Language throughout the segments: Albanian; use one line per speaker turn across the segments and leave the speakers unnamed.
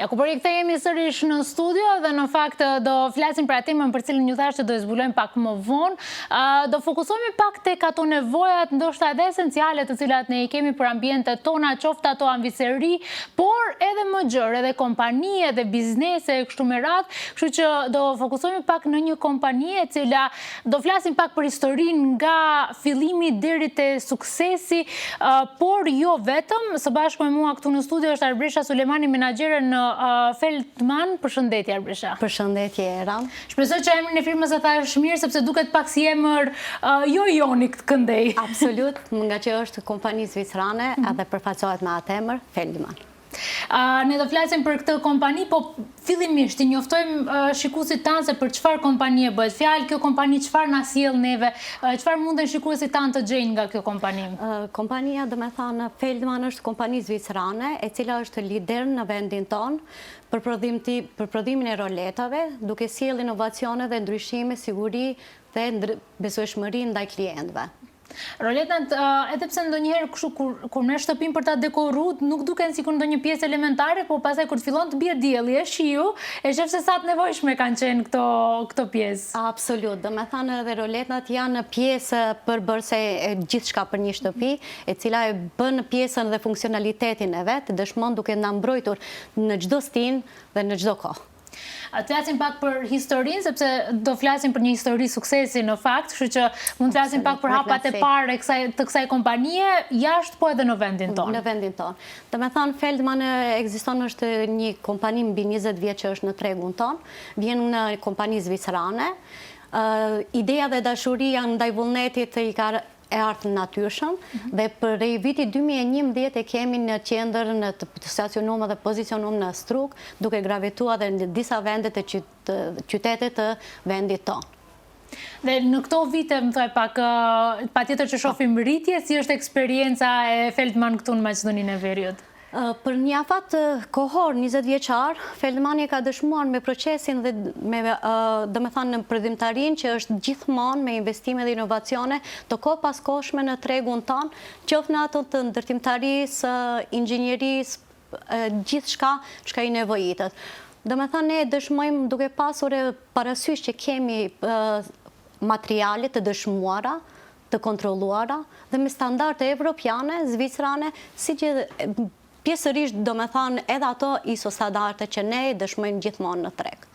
Ja ku përikthehemi sërish në studio dhe në fakt do flasim për atë temën për cilën ju thashë do e zbulojmë pak më vonë. Do fokusohemi pak tek ato nevojat ndoshta edhe esenciale të cilat ne i kemi për ambientet tona, qoftë ato anviseri, por edhe më gjërë, edhe kompani, edhe biznese, kështu me radhë. Kështu që do fokusohemi pak në një kompani e cila do flasim pak për historinë nga fillimi deri te suksesi, por jo vetëm. Së bashku me mua këtu në studio është Arbrisha Sulemani, menaxhere në Feldman. Përshëndetje Arbrisha.
Përshëndetje Era.
Shpresoj që emrin e firmës e thash mirë, sepse duket pak si emër jo jonik të këndej.
Absolut, nga që është kompani zvicrane edhe përfaqësohet me atë emër Feldman.
Ne do flasim për këtë kompani, po fillimisht i njoftojmë shikuesit tanë se për çfarë kompanie bëhet fjalë, kjo kompani çfarë na sjell neve, çfarë munden shikuesit tanë të gjejnë nga kjo kompani?
Kompania, domethënë, Feldman është kompani zvicrane, e cila është lider në vendin tonë për prodhimin e roletave, duke sjellë inovacione dhe ndryshime, siguri dhe besueshmëri ndaj klientëve.
Roletat, edhe pse ndonjëherë kështu kur në shtëpin për ta dekoruar, nuk duken sikur ndonjë pjesë elementare, po pastaj kur të fillon të bie dielli e shiu, e shef se sa të nevojshme kanë qenë këto pjesë.
Absolut, domethënë edhe roletat janë pjesë përbërëse e gjithçka për një shtëpi, e cila e bën pjesën dhe funksionalitetin e vet, dëshmon duke na mbrojtur në çdo stin dhe në çdo kohë.
Të flasim pak për historinë, sepse do flasim për një histori suksesi në fakt, kështu që mund të flasim pak për hapat e parë të kësaj kompanie, jashtë po edhe në vendin tonë.
Në vendin tonë. Domethënë Feldman ekziston, është një kompani mbi 20 vjet që është në tregun tonë, vjen në kompani zvicrane. Ideja dhe dashuria ndaj vullnetit i ka e artë natyrshëm dhe për viti 2011 e kemi në qendër në të stacionuar dhe pozicionuar në Struk, duke gravituar dhe në disa vende të qytetet të vendit tonë.
Dhe në këto vite, më thuaj pak, patjetër që shohim rritje, si është eksperjenca e Feldman këtu në Maqedoninë e Veriut?
Për një afat kohor 20 vjeçar, Feldmani ka dëshmuar me procesin dhe domethënë në prodhimtarinë që është gjithmonë me investime dhe inovacione të kohëpaskoshme në tregun tonë, qoftë në ato të ndërtimtarisë, inxhinierisë, gjithçka çka i nevojitet. Domethënë ne dëshmojmë duke pasur parasysh që kemi materiale të dëshmuara, të kontrolluara dhe me standarde evropiane, zvicrane, si që pjesërisht domethënë edhe ato ISO standarde që ne dëshmojmë gjithmonë në treg.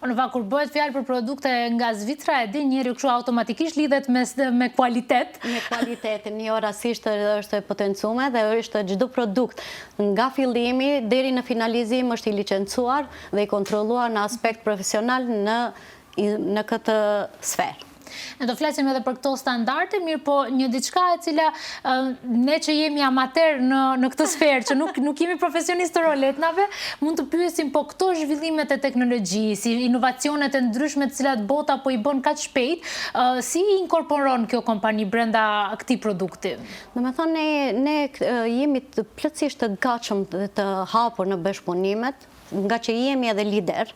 Në fakt kur bëhet fjalë për produkte nga Zvicra, e di njeriu kështu automatikisht lidhet me kualitet.
Me kualitetin, jo rastisht është e potencuar dhe është çdo produkt nga fillimi deri në finalizim është i licencuar dhe i kontrolluar në aspekt profesional në këtë sferë.
Ne do flasim edhe për këto standarde, mirë po një diçka e cila ne që jemi amater në këtë sferë, që nuk jemi profesionistë të roletnave, mund të pyesim po këto zhvillimet e teknologjisë, inovacionet e ndryshme të cilat bota po i bën kaq shpejt, si i inkorporon kjo kompani brenda këtij produkti?
Domethënë ne jemi plotësisht të gatshëm të hapur në bashkëpunimet, nga që jemi edhe lider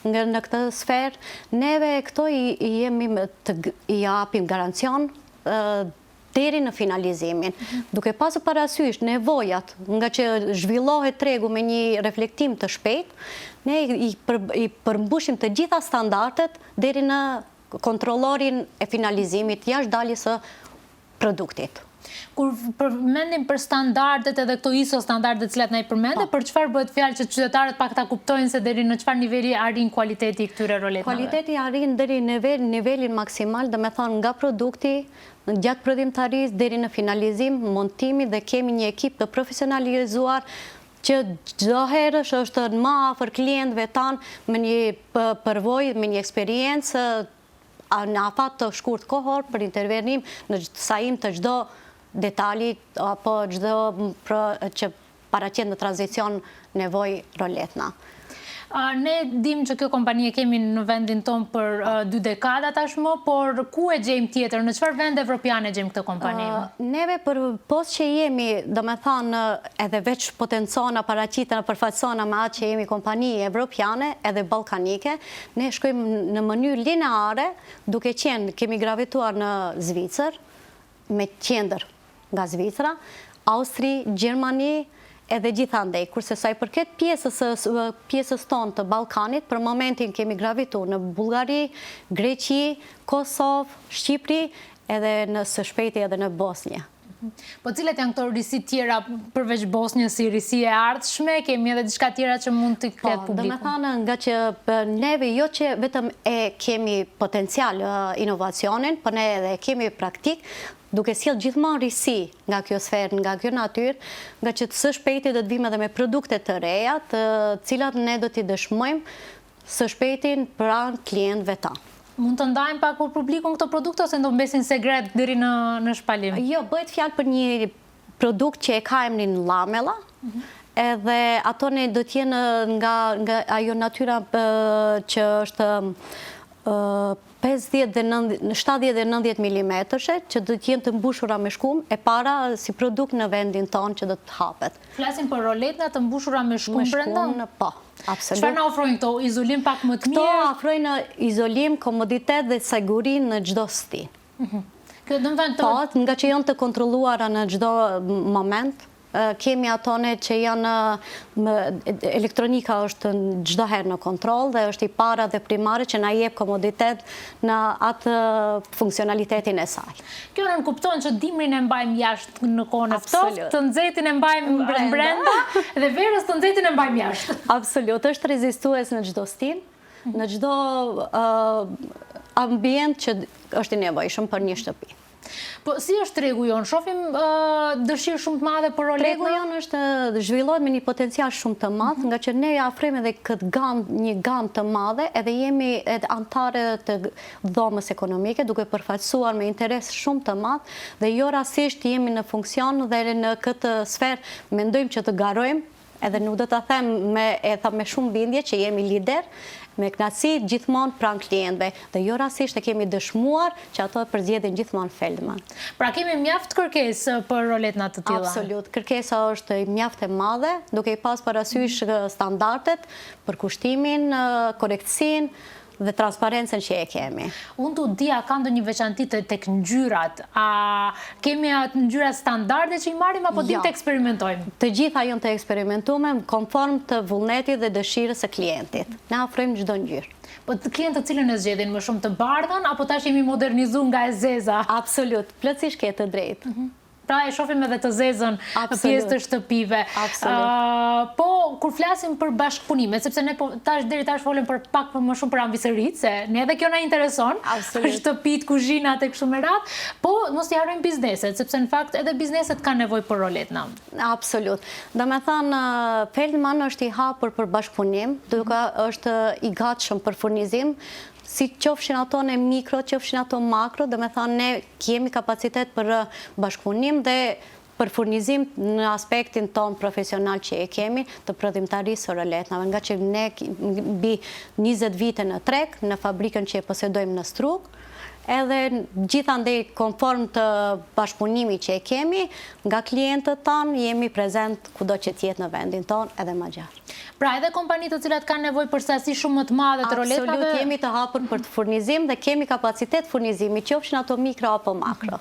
në këtë sferë, neve këto i japim garancion deri në finalizimin. Duke pasur parasysh nevojat, nga që zhvillohet tregu me një reflektim të shpejt, ne i përmbushim të gjitha standardet deri në kontrollorin e finalizimit jashtë daljes së produktit.
Kur përmendim për standardet edhe këto ISO standardet cilat na i përmende, për çfarë bëhet fjalë që qytetarët pak ta kuptojnë se deri në çfarë niveli arrin kualiteti i këtyre roletave?
Kualiteti arrin deri në nivelin maksimal, domethënë nga produkti gjatë prodhimtarisë deri në finalizim, montimi, dhe kemi një ekip të profesionalizuar që çdo herë është më afër klientëve tanë me një përvojë, me një eksperiencë në afat të shkurt kohor për intervenim në sajim të çdo detali apo çdo që paraqet në tranzicion nevojë roletna.
Ne dim që kjo kompani e kemi në vendin tonë për 2 dekada tashmë, por ku e gjejmë tjetër? Në çfarë vende evropiane gjejmë këtë kompani?
Neve për post që jemi, domethënë edhe veç potencona, paraqitena, përfaqësona me atë që jemi kompani evropiane edhe ballkanike, ne shkojmë në mënyrë lineare, duke kemi gravituar në Zvicër, me qendër nga Zvicra, Austri, Gjermani, edhe gjithandej, kurse sa i përket pjesës tonë të Ballkanit, për momentin kemi gravitu në Bullgari, Greqi, Kosovë, Shqipëri, edhe në së shpejti edhe në Bosnjë.
Po cilat janë këto risi tjera përveç Bosnjës, si risi e ardhshme, kemi edhe diçka tjera që mund të ketë publiku?
Do me thënë nga që neve jo që vetëm e kemi potencial inovacionin, por ne edhe kemi praktik, duke sjell gjithmonë risi nga kjo sferë, nga kjo natyrë, nga që së shpejti do të vim edhe me produkte të reja, të cilat ne do t'i dëshmojmë së shpejtin pranë klientëve tanë.
Mund të ndajmë pak për publikun këto produkte ose do mbesin segret deri në shpalim?
Jo, bëhet fjalë për një produkt që e ka emrin Lamella, edhe ato ne do t'jenë nga ajo natyra që është 70 dhe 90 mm, që do t'jenë të mbushura me shkum, e para si produkt në vendin tonë që do të hapet.
Flasim për roletna të mbushura me shkum brenda?
Po, absolut.
Çfarë na ofrojnë këto? Izolim pak më të mirë?
Këto ofrojnë izolim, komoditet dhe siguri në çdo stin. Po, nga që janë të kontrolluara në çdo moment. Kemi atone që janë, elektronika është çdo herë në kontroll dhe është i para dhe primare që na jep komoditet në atë funksionalitetin e saj.
Kjo nënkupton që dimrin e mbajmë jashtë në kohën e ftohtë, të nxehtin e mbajmë brenda dhe verës të nxehtin e mbajmë jashtë.
Absolut, është rezistues në çdo stin, në çdo ambient që është i nevojshëm për një shtëpi.
Po si është tregu jonë? Shohim dëshirë shumë të madhe për roletna?
Tregu jonë është zhvillohet me një potencial shumë të madh, nga që ne afrojmë edhe një gamë të madhe, edhe jemi antare të dhomës ekonomike, duke përfaqësuar me interes shumë të madh, dhe jo rastisht jemi në funksion dhe në këtë sferë mendojmë që të garojmë, edhe nuk do ta them me shumë bindje që jemi lider, me kënaqësi gjithmonë pranë klientëve, dhe jo rastisht e kemi dëshmuar që ato përzgjedhin gjithmonë Feldman.
Pra kemi mjaft kërkesë për roletna të tilla?
Absolut, kërkesa është mjaft e madhe, duke i pas parasysh standardet për kushtimin, korrektësinë dhe transparencën që e kemi.
Unë të dia ka ndonjë veçanti tek ngjyrat, a kemi atë ngjyrat standarde që i marrim apo dim të eksperimentojmë?
Të gjitha janë të eksperimentuara konform të vullnetit dhe dëshirës së klientit. Ne ofrojmë çdo ngjyrë.
Po të klientët të cilën e zgjedhin më shumë të bardhën apo tash jemi modernizuar nga e zeza?
Absolut, plotësisht ke të drejtë.
Pra e shohim edhe të zezën pjesë të shtëpive. Po, kur flasim për bashkëpunime, sepse ne deri tash folëm pak më shumë për ambisëritë, se ne edhe kjo na intereson, shtëpit, kuzhinat e kështu me radhë, po mos i harrojmë bizneset, sepse në fakt edhe bizneset kanë nevojë për roletna.
Absolut. Domethënë, Feldman është i hapur për bashkëpunim, duke është i gatshëm për furnizim, si qofshin ato në mikro, qofshin ato makro, dhe me thënë ne kemi kapacitet për bashkëpunim dhe për furnizim në aspektin ton profesional që e kemi të prodhimtarisë së roletnave, nga që ne mbi 20 vite në treg, në fabrikën që e posedojmë në Strug, edhe gjithandej konform të bashkëpunimit që e kemi, nga klientët tanë jemi prezent kudo që tjetë në vendin tonë edhe më gjatë.
Pra edhe kompanitë të cilat kanë nevojë për sasi shumë më të madhe të roletnave?
Absolut, jemi të hapur për të furnizim dhe kemi kapacitet furnizimi, qofshin ato mikro apo makro.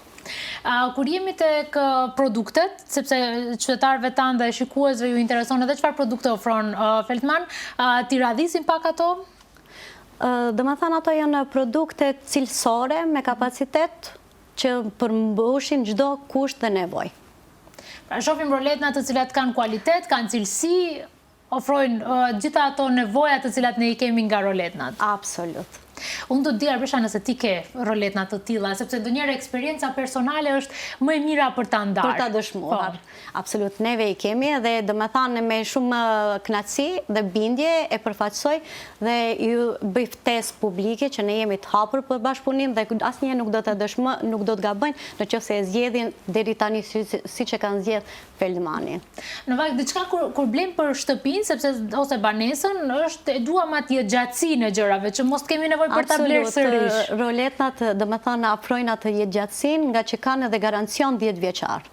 Kur jemi tek produktet, sepse qytetarëve tanë dhe shikuesve ju intereson edhe çfarë produkte ofron Feldman, ti radhisim pak ato?
Domethënë ato janë produkte cilësore me kapacitet që përmbushin çdo kusht dhe nevojë.
Pra shohim roletna të cilat kanë kualitet, kanë cilësi, ofrojnë gjitha ato nevojat të cilat ne i kemi nga roletnat.
Absolut.
Unë do të di Arbesha nëse ti ke roletna të tilla, sepse ndonjëherë eksperienca personale është më e mira për ta ndarë.
Për ta dëshmuar. Absolut, neve i kemi dhe domethënë me shumë kënaqësi dhe bindje e përfaqësoj dhe ju bëj ftesë publike që ne jemi të hapur për bashkëpunim dhe asnjëherë nuk do të nuk do të gabojnë nëse e zgjedhin deri tani siç e kanë zgjedh Feldmanin.
Në fakt diçka kur blem për shtëpinë, sepse ose banesën, është e duam atje gjatësinë e gjërave, që mos kemi nevojë për ta blerë sërish.
Roletnat, domethënë afrojnë atë jetëgjatësinë, nga që kanë edhe garancion 10 vjeçar.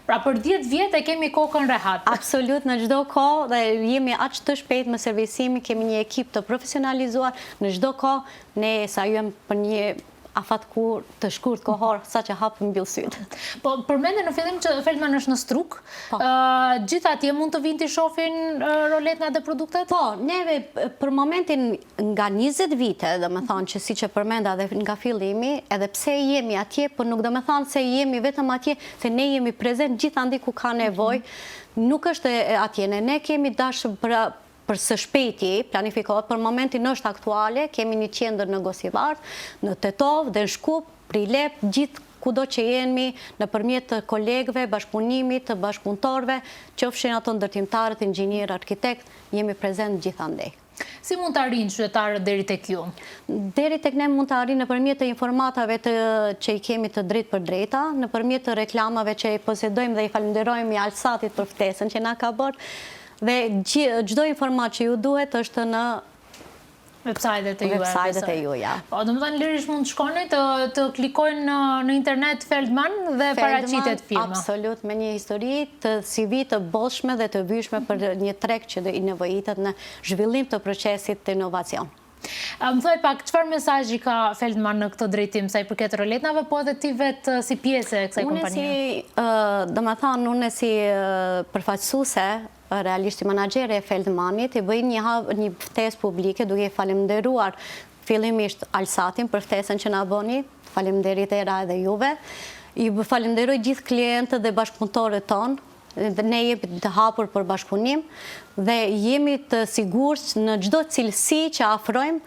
Pra për 10 vjet e kemi kokën rehat.
Absolut, në çdo kohë dhe jemi aq të shpejt me servisimi, kemi një ekip të profesionalizuar, në çdo kohë ne sajojmë për një afat kur të shkurt kohor, sa që hapë mbyll sytë.
Po, përmende në fillim që Feldman është në Struk, gjithë atje mund të vinë të shohin roletna dhe produktet?
Po, neve për momentin nga 20 vite, dhe me thonë që si që përmenda dhe nga fillimi, edhe pse jemi atje, për nuk dhe me thonë se jemi vetëm atje, se ne jemi prezent gjithandi ku ka nevoj, nuk është atje, ne kemi dashë për së shpejti planifikohet, për momentin është aktuale, kemi një qendër në Gosivart, në Tetov dhe në Shkup, Prilep, gjithë kudo që jemi në përmjet të kolegëve, bashkëpunimit, të bashkëpunëtorve, qofshin ato ndërtimtarët, inxhinier, arkitekt, jemi prezent gjithandej.
Si mund të arrinë qytetarët deri tek ju?
Deri tek ne mund të arrinë nëpërmjet të informatave që i kemi të drejtë për drejta, nëpërmjet të reklamave që i posedojmë dhe i falenderojmë i Alsatit për ftesën që na ka bërë, dhe çdo informat që ju duhet është në
websajtet e ju. Po, do më thënë lirisht mund të shkoni të klikojnë në internet Feldman dhe paraqitet firma.
Absolut, me një histori të CV të bollshme dhe të vyshme për një treg që i nevojitet në zhvillim të procesit të inovacion.
Më thoj pak, qëfar mesazhi ka Feldman në këtë drejtim, sa i përket roletnave, po edhe ti vetë si pjesë e kësaj kompanie?
Unë si përfaqësuese, realisht menaxhere e Feldmanit, i bëj një ftesë publike duke i falenderuar fillimisht Alsatin për ftesën që na bëni, faleminderit era edhe juve, i falenderoj gjithë klientët dhe bashkëpunëtorët tonë, dhe ne jemi të hapur për bashkëpunim dhe jemi të sigurt në çdo cilësi që afrojmë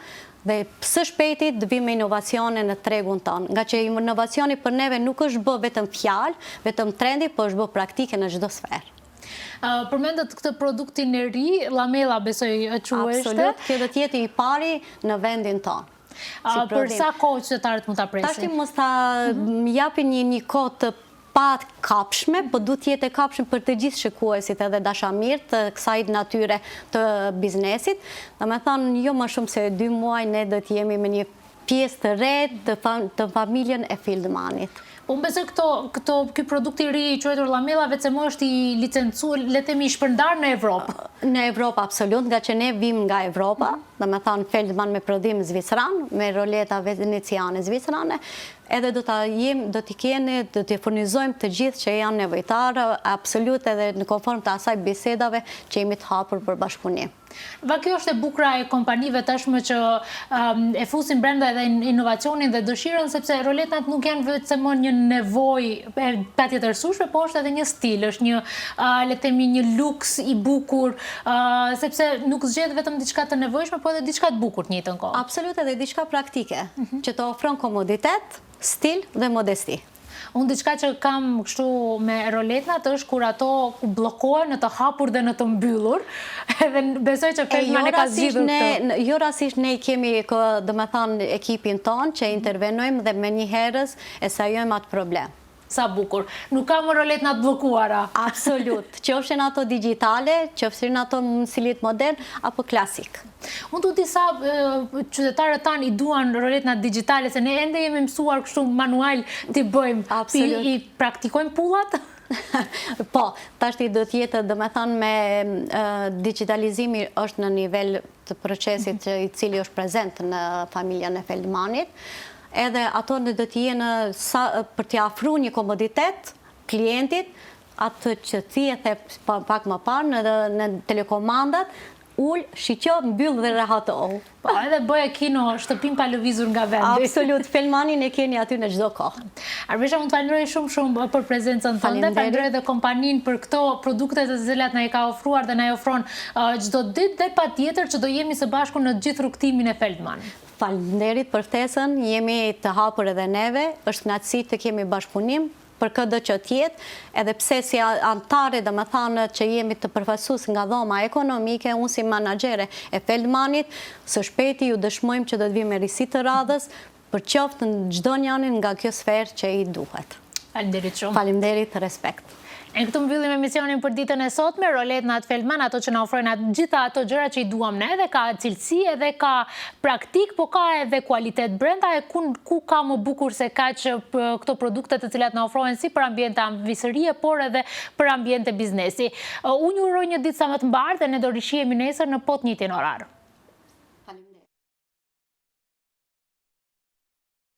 dhe së shpejti të vijmë me inovacione në tregun tonë. Nga që inovacioni për neve nuk është bë vetëm fjalë, vetëm trendi, por është bë praktike në çdo sferë.
Përmendet këtë produktin e ri, lamela besoj e quheshte.
Absolut, kjo do të jetë i pari në vendin tonë.
Për sa kohë qytetarët mund ta presin?
Tashti mos ta japin një kohë të pa kapshme, po du t'jetë e kapshme për të gjithë shikuesit edhe dashamirë të kësaj natyre të biznesit. Dhe me thonë, jo më shumë se 2 muaj, ne do t'jemi me një pjesë të re të familjen e Feldmanit.
Unë besoj ky produkt i ri i quajtur lamela vetë se më është i licencuar, le të themi i shpërndar në Evropë.
Në Evropë absolut, nga që ne vim nga Evropa, dhe me thonë Feldman me prodhim zvicran, me roleta veneciane zvicrane, edhe do t'i keni, do t'i furnizojmë të gjithë që janë nevojtarë, absolut edhe në konform të asaj bisedave që jemi të hapur për bashkëpunim.
Kjo është e bukura e kompanive tashmë që e fusin brenda edhe inovacionin dhe dëshirën, sepse roletnat nuk janë vetëm një nevojë patjetërsueshme, por është edhe një stil, është një le të themi një luks i bukur, sepse nuk zgjedh vetëm diçka të nevojshme, por edhe diçka të bukur në njëjtën kohë.
Absolut, edhe diçka praktike, që të ofron komoditet, stil dhe modesti.
Unë diçka që kam kështu me roletnat është kur ato bllokohen në të hapur dhe në të mbyllur, edhe besoj që Feldman e ka zgjidhur këtë.
Jo rastisht ne kemi, domethënë, ekipin ton që intervenojmë dhe me një herës e sajojmë atë problem.
Sa bukur. Nuk ka më roletna të bllokuara.
Absolut. Qofshin ato digjitale, qofshin ato në stilit modern, apo klasik.
Unë du disa qytetarët tanë i duan roletna digjitale, se ne ende jemi mësuar kështu manual t'i bëjmë.
Absolut.
I praktikojmë pullat?
Po, tashti do t'jetë, do me thanë, me digitalizimi është në nivel të procesit i cili është prezent në familjen e Feldmanit, edhe ato në do t'jenë për t'i afru një komoditet klientit, atë që ti e the pak më parë në telekomandat, ullë, shiqo, mbyllë dhe rahatohu.
Po, edhe bëja kino shtëpim pa lëvizur nga vendi.
Absolut, Feldmanin e keni aty në çdo kohë.
Arbesha, unë të falenderoj shumë për prezencën tënde, falenderoj edhe kompaninë për këto produkte të cilat na i ka ofruar dhe na i ofron çdo ditë dhe patjetër që do jemi së bashku në gjithë rrugtimin e Feldman.
Falenderit për ftesën, jemi të hapur edhe neve, është kënaqësi të kemi bashkëpunim për këtë që tjetë, edhe pse si antare dhe me thanë që jemi të përfaqësues nga dhoma ekonomike, unë si menaxhere e Feldmanit, së shpejti ju dëshmojmë që do të vijmë me risi të radhës për qoftë në çdo njërin nga kjo sferë që i duhet.
Faleminderit shumë.
Faleminderit, respekt.
E këtu mbyllim emisionin për ditën e sotme, roletnat Feldman, ato që na ofrojnë gjitha ato gjëra që i duam ne, edhe ka cilësi, edhe ka praktik, po ka edhe kualitet brenda, e ku ka më bukur se ka që këto produkte të cilat na ofrojnë si për ambjente ambisërie, por edhe për ambjente biznesi. Unë ju uroj një ditë sa më të mbarë dhe ne do rishihemi nesër në po të njëjtin orar.